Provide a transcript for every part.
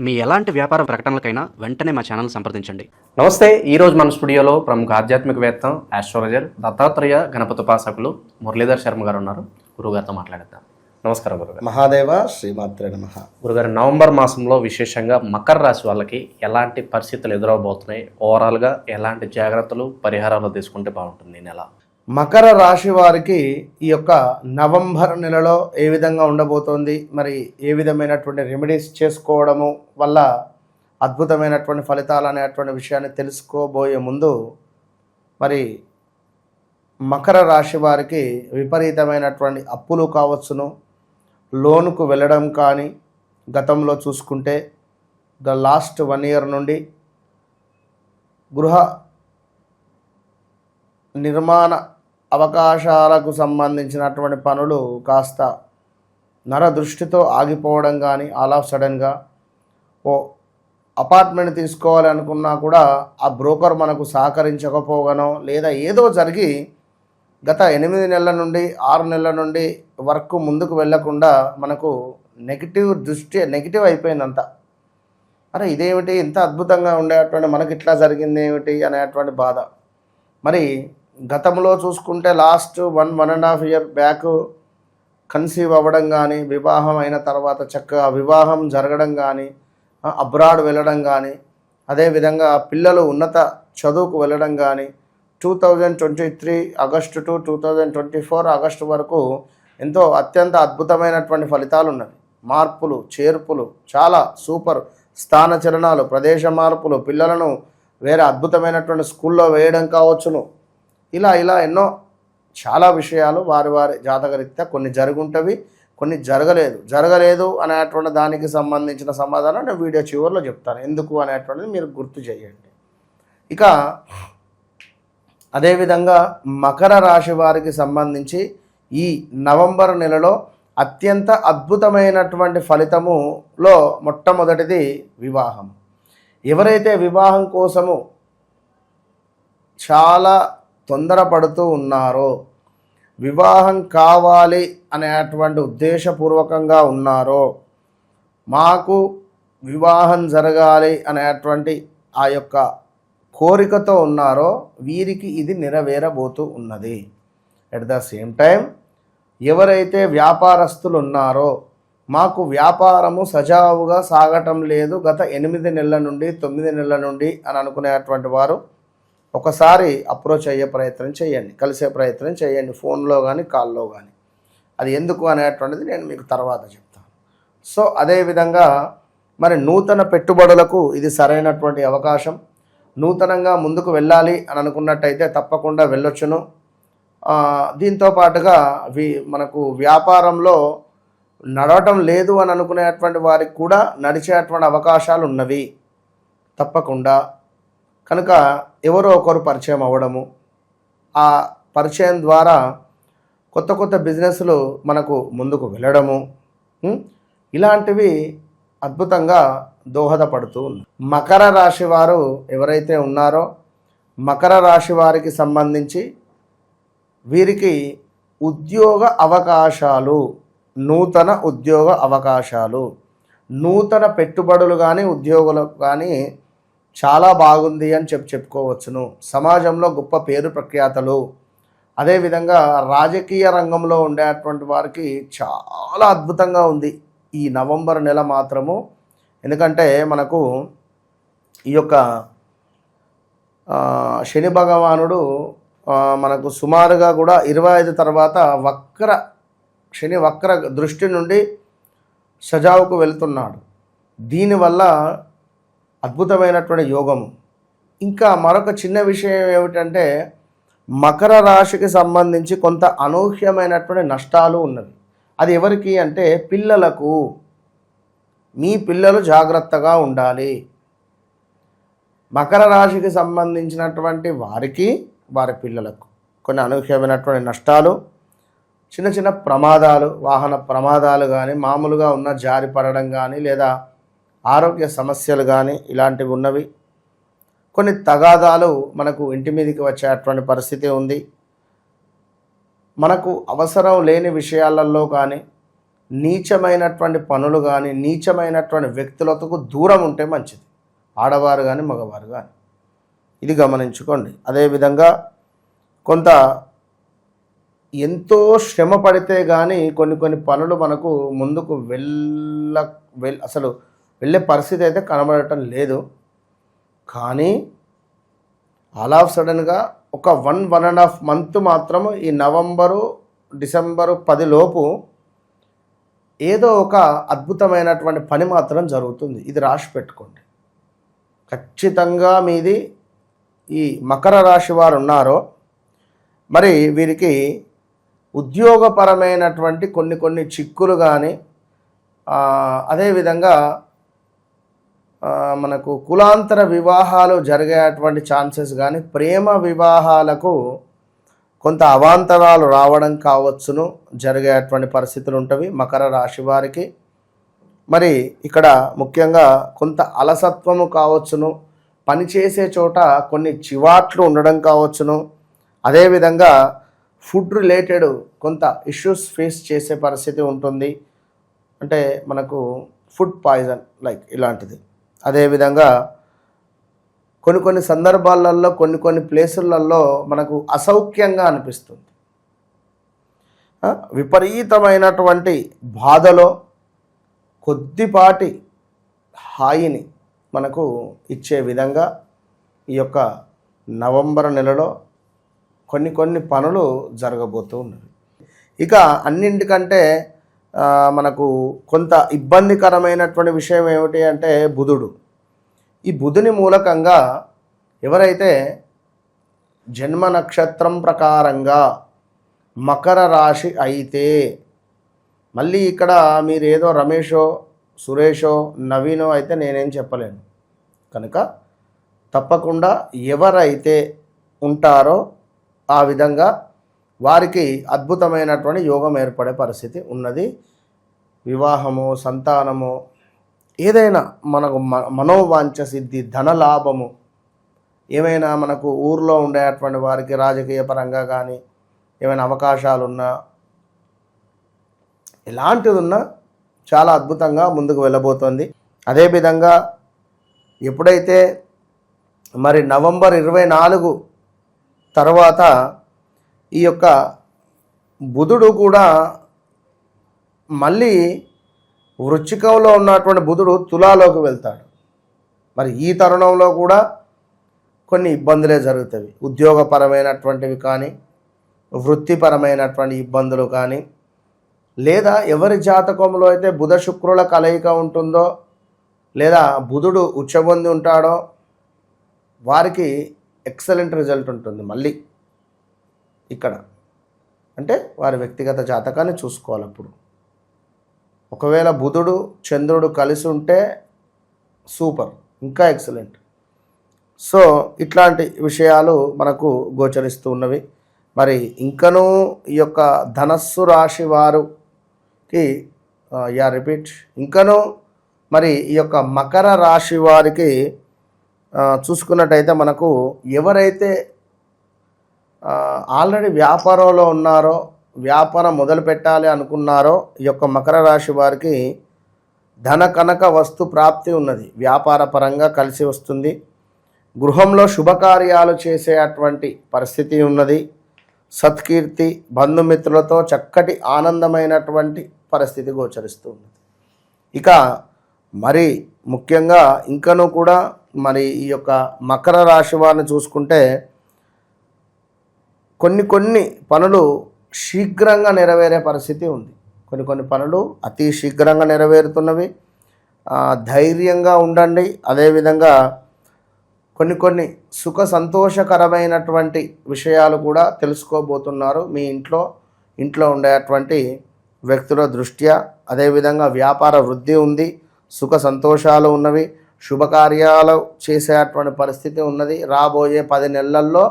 మీ ఎలాంటి వ్యాపార ప్రకటనలకైనా వెంటనే మా ఛానల్ సంప్రదించండి. నమస్తే. ఈరోజు మన స్టూడియోలో ప్రముఖ ఆధ్యాత్మికవేత్త, ఆస్ట్రాలజర్, దత్తాత్రేయ గణపతి ఉపాసకులు మురళీధర్ శర్మ గారు ఉన్నారు. గురుగారితో మాట్లాడేద్దాం. నమస్కారం గురుగారు. మహాదేవ శ్రీమాత్రే నమః. గురుగారు, నవంబర్ మాసంలో విశేషంగా మకర రాశి వాళ్ళకి ఎలాంటి పరిస్థితులు ఎదురవబోతున్నాయి, ఓవరాల్గా ఎలాంటి జాగ్రత్తలు పరిహారాలు తీసుకుంటే బాగుంటుంది ఈ నెల? మకర రాశి వారికి ఈ యొక్క నవంబర్ నెలలో ఏ విధంగా ఉండబోతోంది, మరి ఏ విధమైనటువంటి రెమెడీస్ చేసుకోవడము వల్ల అద్భుతమైనటువంటి ఫలితాలు అనేటువంటి విషయాన్ని తెలుసుకోబోయే ముందు, మరి మకర రాశి వారికి విపరీతమైనటువంటి అప్పులు కావచ్చును, లోనుకు వెళ్ళడం కానీ, గతంలో చూసుకుంటే లాస్ట్ 1 year నుండి గృహ నిర్మాణ అవకాశాలకు సంబంధించినటువంటి పనులు కాస్త నరదృష్టితో ఆగిపోవడం కానీ, ఆల్ ఆఫ్ సడన్గా ఓ అపార్ట్మెంట్ తీసుకోవాలి అనుకున్నా కూడా ఆ బ్రోకర్ మనకు సహకరించకపోగానో, లేదా ఏదో జరిగి గత 8 నెలల నుండి 6 నెలల నుండి వర్క్ ముందుకు వెళ్లకుండా మనకు నెగిటివ్ అయిపోయిందంతా. అరే ఇదేమిటి, ఇంత అద్భుతంగా ఉండేటువంటి మనకి ఇట్లా జరిగింది ఏమిటి అనేటువంటి బాధ. మరి గతంలో చూసుకుంటే లాస్ట్ 1.5 year బ్యాక్ కన్సీవ్ అవ్వడం కానీ, వివాహం అయిన తర్వాత చక్కగా వివాహం జరగడం కానీ, అబ్రాడ్ వెళ్ళడం కానీ, అదేవిధంగా పిల్లలు ఉన్నత చదువుకు వెళ్ళడం కానీ, 2023 ఆగస్టు టు 2024 ఆగస్టు వరకు ఎంతో అత్యంత అద్భుతమైనటువంటి ఫలితాలు ఉన్నవి. మార్పులు, చేర్పులు, చాలా సూపర్ స్థానచలనాలు, ప్రదేశ మార్పులు, పిల్లలను వేరే అద్భుతమైనటువంటి స్కూల్లో వేయడం కావచ్చును. ఇలా ఎన్నో చాలా విషయాలు వారి జాతకరీత్యా కొన్ని జరుగుంటవి, కొన్ని జరగలేదు అనేటువంటి దానికి సంబంధించిన సమాధానం నేను వీడియో చివరిలో చెప్తాను. ఎందుకు అనేటువంటిది మీరు గుర్తు చేయండి. ఇక అదేవిధంగా మకర రాశి వారికి సంబంధించి ఈ నవంబర్ నెలలో అత్యంత అద్భుతమైనటువంటి ఫలితములో మొట్టమొదటిది వివాహం. ఎవరైతే వివాహం కోసము చాలా తొందరపడుతూ ఉన్నారో, వివాహం కావాలి అనేటువంటి ఉద్దేశపూర్వకంగా ఉన్నారో, మాకు వివాహం జరగాలి అనేటువంటి ఆ యొక్క కోరికతో ఉన్నారో, వీరికి ఇది నెరవేరబోతూ ఉన్నది. ఎట్ ద సేమ్ టైం ఎవరైతే వ్యాపారస్తులు ఉన్నారో, మాకు వ్యాపారము సజావుగా సాగటం లేదు గత 8 నెలల నుండి 9 నెలల నుండి అని అనుకునేటువంటి వారు ఒకసారి అప్రోచ్ అయ్యే ప్రయత్నం చేయండి, కలిసే ప్రయత్నం చేయండి, ఫోన్లో కానీ కాల్లో కానీ. అది ఎందుకు అనేటువంటిది నేను మీకు తర్వాత చెప్తాను. సో అదేవిధంగా మరి నూతన పెట్టుబడులకు ఇది సరైనటువంటి అవకాశం. నూతనంగా ముందుకు వెళ్ళాలి అని అనుకున్నట్టయితే తప్పకుండా వెళ్ళొచ్చును. దీంతో పాటుగా మనకు వ్యాపారంలో నడవటం లేదు అని అనుకునేటువంటి వారికి కూడా నడిచేటువంటి అవకాశాలు ఉన్నవి తప్పకుండా. కనుక ఎవరో ఒకరు పరిచయం అవ్వడము, ఆ పరిచయం ద్వారా కొత్త బిజినెస్లు మనకు ముందుకు వెళ్ళడము, ఇలాంటివి అద్భుతంగా దోహదపడుతూ ఉన్నాయి. మకర రాశి వారు ఎవరైతే ఉన్నారో, మకర రాశి వారికి సంబంధించి వీరికి ఉద్యోగ అవకాశాలు, నూతన ఉద్యోగ అవకాశాలు, నూతన పెట్టుబడులు కానీ, ఉద్యోగులు కానీ చాలా బాగుంది అని చెప్పుకోవచ్చును. సమాజంలో గొప్ప పేరు ప్రఖ్యాతలు, అదేవిధంగా రాజకీయ రంగంలో ఉండేటువంటి వారికి చాలా అద్భుతంగా ఉంది ఈ నవంబర్ నెల మాత్రము. ఎందుకంటే మనకు ఈ యొక్క శని భగవానుడు మనకు సుమారుగా కూడా 25 తర్వాత శని వక్ర దృష్టి నుండి సజావుకు వెళ్తున్నాడు. దీనివల్ల అద్భుతమైనటువంటి యోగము. ఇంకా మరొక చిన్న విషయం ఏమిటంటే, మకర రాశికి సంబంధించి కొంత అనూహ్యమైనటువంటి నష్టాలు ఉన్నవి. అది ఎవరికి అంటే పిల్లలకు. మీ పిల్లలు జాగ్రత్తగా ఉండాలి. మకర రాశికి సంబంధించినటువంటి వారికి, వారి పిల్లలకు కొన్ని అనూహ్యమైనటువంటి నష్టాలు, చిన్న ప్రమాదాలు, వాహన ప్రమాదాలు కానీ, మామూలుగా ఉన్న జారిపడడం కానీ, లేదా ఆరోగ్య సమస్యలు కానీ ఇలాంటివి ఉన్నవి. కొన్ని తగాదాలు మనకు ఇంటి మీదకి వచ్చేటువంటి పరిస్థితి ఉంది. మనకు అవసరం లేని విషయాలలో కానీ, నీచమైనటువంటి పనులు కానీ నీచమైనటువంటి వ్యక్తులకు దూరం ఉంటే మంచిది, ఆడవారు కానీ మగవారు కానీ. ఇది గమనించుకోండి. అదేవిధంగా కొంత ఎంతో శ్రమ పడితే కానీ కొన్ని పనులు మనకు ముందుకు అసలు వెళ్ళే పరిస్థితి అయితే కనబడటం లేదు. కానీ ఆల్ ఆఫ్ సడన్గా ఒక 1.5 మంత్ మాత్రము ఈ నవంబరు డిసెంబరు 10 లోపు ఏదో ఒక అద్భుతమైనటువంటి పని మాత్రం జరుగుతుంది. ఇది రాసి పెట్టుకోండి. ఖచ్చితంగా మీది ఈ మకర రాశి వారు ఉన్నారో మరి వీరికి ఉద్యోగపరమైనటువంటి కొన్ని చిక్కులు కానీ అదేవిధంగా మనకు కులాంతర వివాహాలు జరిగేటువంటి ఛాన్సెస్ కానీ ప్రేమ వివాహాలకు కొంత అవాంతరాలు రావడం కావచ్చును, జరిగేటువంటి పరిస్థితులు ఉంటవి మకర రాశి వారికి. మరి ఇక్కడ ముఖ్యంగా కొంత అలసత్వము కావచ్చును, పనిచేసే చోట కొన్ని చివాట్లు ఉండడం కావచ్చును, అదేవిధంగా ఫుడ్ రిలేటెడ్ కొంత ఇష్యూస్ ఫేస్ చేసే పరిస్థితి ఉంటుంది. అంటే మనకు ఫుడ్ పాయిజన్ లైక్ ఇలాంటిది. అదేవిధంగా కొన్ని సందర్భాలలో కొన్ని ప్లేసులలో మనకు అసౌఖ్యంగా అనిపిస్తుంది. విపరీతమైనటువంటి బాధలో కొద్దిపాటి హాయిని మనకు ఇచ్చే విధంగా ఈ యొక్క నవంబర్ నెలలో కొన్ని పనులు జరగబోతూ ఉన్నవి. ఇక అన్నింటికంటే మనకు కొంత ఇబ్బందికరమైనటువంటి విషయం ఏమిటి అంటే బుధుడు. ఈ బుధుని మూలకంగా ఎవరైతే జన్మ నక్షత్రం ప్రకారంగా మకర రాశి అయితే, మళ్ళీ ఇక్కడ మీరు ఏదో రమేషో సురేషో నవీనో అయితే నేనేం చెప్పలేను కనుక తప్పకుండా ఎవరైతే ఉంటారో ఆ విధంగా వారికి అద్భుతమైనటువంటి యోగం ఏర్పడే పరిస్థితి ఉన్నది. వివాహము, సంతానము, ఏదైనా మనకు మనోవాంఛ సిద్ధి, ధనలాభము, ఏమైనా మనకు ఊర్లో ఉండేటువంటి వారికి రాజకీయ పరంగా కానీ ఏమైనా అవకాశాలున్నా, ఎలాంటిది ఉన్నా చాలా అద్భుతంగా ముందుకు వెళ్ళబోతోంది. అదేవిధంగా ఎప్పుడైతే మరి నవంబర్ 24 తర్వాత ఈ యొక్క బుధుడు కూడా మళ్ళీ వృశ్చికంలో ఉన్నటువంటి బుధుడు తులాలోకి వెళ్తాడు. మరి ఈ తరుణంలో కూడా కొన్ని ఇబ్బందులే జరుగుతాయి. ఉద్యోగపరమైనటువంటివి కానీ, వృత్తిపరమైనటువంటి ఇబ్బందులు కానీ, లేదా ఎవరి జాతకంలో అయితే బుధ శుక్రుల కలయిక ఉంటుందో లేదా బుధుడు ఉచ్చబొంది ఉంటాడో వారికి ఎక్సలెంట్ రిజల్ట్ ఉంటుంది. మళ్ళీ ఇక్కడ అంటే వారి వ్యక్తిగత జాతకాన్ని చూసుకోవాలి. అప్పుడు ఒకవేళ బుధుడు చంద్రుడు కలిసి ఉంటే సూపర్, ఇంకా ఎక్సలెంట్. సో ఇట్లాంటి విషయాలు మనకు గోచరిస్తూ ఉన్నవి. మరి ఇంకనూ ఈ యొక్క ధనస్సు రాశి వారికి ఇంకనూ మరి ఈ యొక్క మకర రాశి వారికి చూసుకున్నట్టయితే మనకు ఎవరైతే ఆల్రెడీ వ్యాపారంలో ఉన్నారో, వ్యాపారం మొదలు పెట్టాలి అనుకున్నారో ఈ యొక్క మకర రాశి వారికి ధన కనక వస్తు ప్రాప్తి ఉన్నది. వ్యాపార పరంగా కలిసి వస్తుంది. గృహంలో శుభకార్యాలు చేసేటువంటి పరిస్థితి ఉన్నది. సత్కీర్తి, బంధుమిత్రులతో చక్కటి ఆనందమైనటువంటి పరిస్థితి గోచరిస్తూ ఉన్నది. ఇక మరి ముఖ్యంగా ఇంకనూ కూడా మరి ఈ యొక్క మకర రాశి వారిని చూసుకుంటే కొన్ని పనులు శీఘ్రంగా నెరవేరే పరిస్థితి ఉంది. కొన్ని పనులు అతి శీఘ్రంగా నెరవేరుతున్నవి. ధైర్యంగా ఉండండి. అదేవిధంగా కొన్ని సుఖ సంతోషకరమైనటువంటి విషయాలు కూడా తెలుసుకోబోతున్నారు మీ ఇంట్లో ఉండేటువంటి వ్యక్తుల దృష్ట్యా. అదేవిధంగా వ్యాపార వృద్ధి ఉంది, సుఖ సంతోషాలు ఉన్నవి, శుభకార్యాలు చేసేటువంటి పరిస్థితి ఉన్నది. రాబోయే 10 నెలల్లో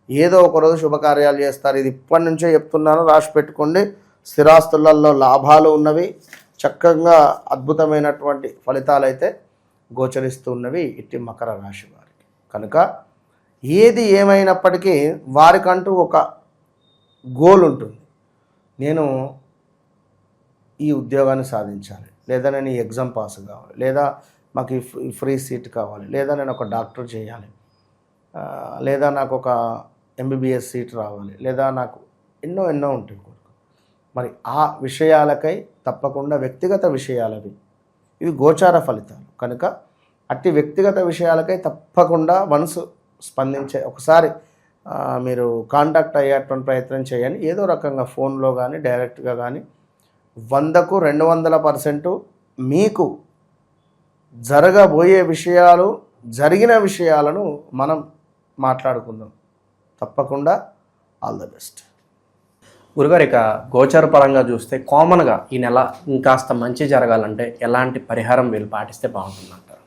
ఏదో ఒకరోజు శుభకార్యాలు చేస్తారు. ఇది ఇప్పటి నుంచే చెప్తున్నాను, రాసి పెట్టుకోండి. స్థిరాస్తులలో లాభాలు ఉన్నవి. చక్కగా అద్భుతమైనటువంటి ఫలితాలు అయితే గోచరిస్తున్నవి ఇట్టి మకర రాశి వారికి. కనుక ఏది ఏమైనప్పటికీ వారికంటూ ఒక గోల్ ఉంటుంది. నేను ఈ ఉద్యోగాన్ని సాధించాలి, లేదా నేను ఈ ఎగ్జామ్ పాస్ కావాలి, లేదా మాకు ఈ ఫ్రీ సీట్ కావాలి, లేదా నేను ఒక డాక్టర్ చేయాలి, లేదా నాకు ఒక ఎంబీబీఎస్ సీట్ రావాలి, లేదా నాకు ఎన్నో ఎన్నో ఉంటాయి కోరిక. మరి ఆ విషయాలకై తప్పకుండా వ్యక్తిగత విషయాలవి ఇవి గోచార ఫలితాలు కనుక అట్టి వ్యక్తిగత విషయాలకై తప్పకుండా మనసు స్పందించే ఒకసారి మీరు కాంటాక్ట్ అయ్యేటువంటి ప్రయత్నం చేయండి. ఏదో రకంగా ఫోన్లో కానీ డైరెక్ట్గా కానీ 100కు 200% మీకు జరగబోయే విషయాలు జరిగిన విషయాలను మనం మాట్లాడుకుందాం. తప్పకుండా ఆల్ ద బెస్ట్. గురుగారు, ఇక గోచర పరంగా చూస్తే కామన్గా ఈ నెల ఇంకాస్త మంచి జరగాలంటే ఎలాంటి పరిహారం వీళ్ళు పాటిస్తే బాగుంటుందంటారు?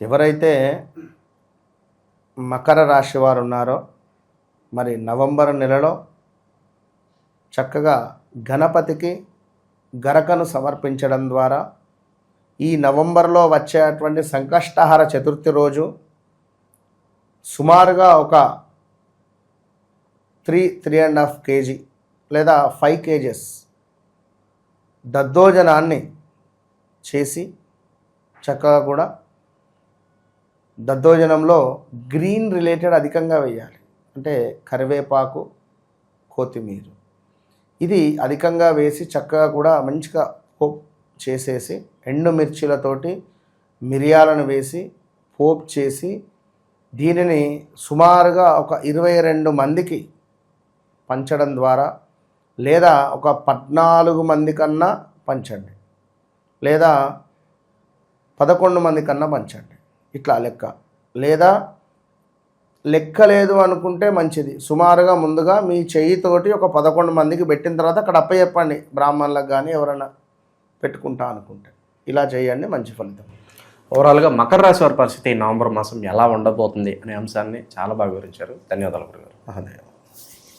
ఎవరైతే మకర రాశి వారు ఉన్నారో మరి నవంబర్ నెలలో చక్కగా గణపతికి గరకను సమర్పించడం ద్వారా ఈ నవంబర్లో వచ్చేటువంటి సంకష్టహార చతుర్థి రోజు సుమారుగా ఒక 3.5 kg లేదా 5 kgs దద్దోజనాన్ని చేసి చక్కగా కూడా దద్దోజనంలో గ్రీన్ రిలేటెడ్ అధికంగా వేయాలి. అంటే కరివేపాకు, కొత్తిమీర ఇది అధికంగా వేసి చక్కగా కూడా మంచిగా పోప్ చేసేసి ఎండుమిర్చిలతోటి మిరియాలను వేసి పోప్ చేసి దీనిని సుమారుగా ఒక 22 మందికి పంచడం ద్వారా, లేదా ఒక 14 మంది కన్నా పంచండి, లేదా 11 మంది కన్నా పంచండి. ఇట్లా లెక్క, లేదా లెక్క లేదు అనుకుంటే మంచిది. సుమారుగా ముందుగా మీ చెయ్యితోటి ఒక 11 మందికి పెట్టిన తర్వాత అక్కడ అప్పచెప్పండి, బ్రాహ్మణులకు కానీ ఎవరైనా పెట్టుకుంటా అనుకుంటే. ఇలా చేయండి, మంచి ఫలితం. ఓవరాల్గా మకర రాశి వారి పరిస్థితి నవంబర్ మాసం ఎలా ఉండబోతుంది అనే అంశాన్ని చాలా బాగా వివరించారు. ధన్యవాదాలు గురుగారు. మహోదయం.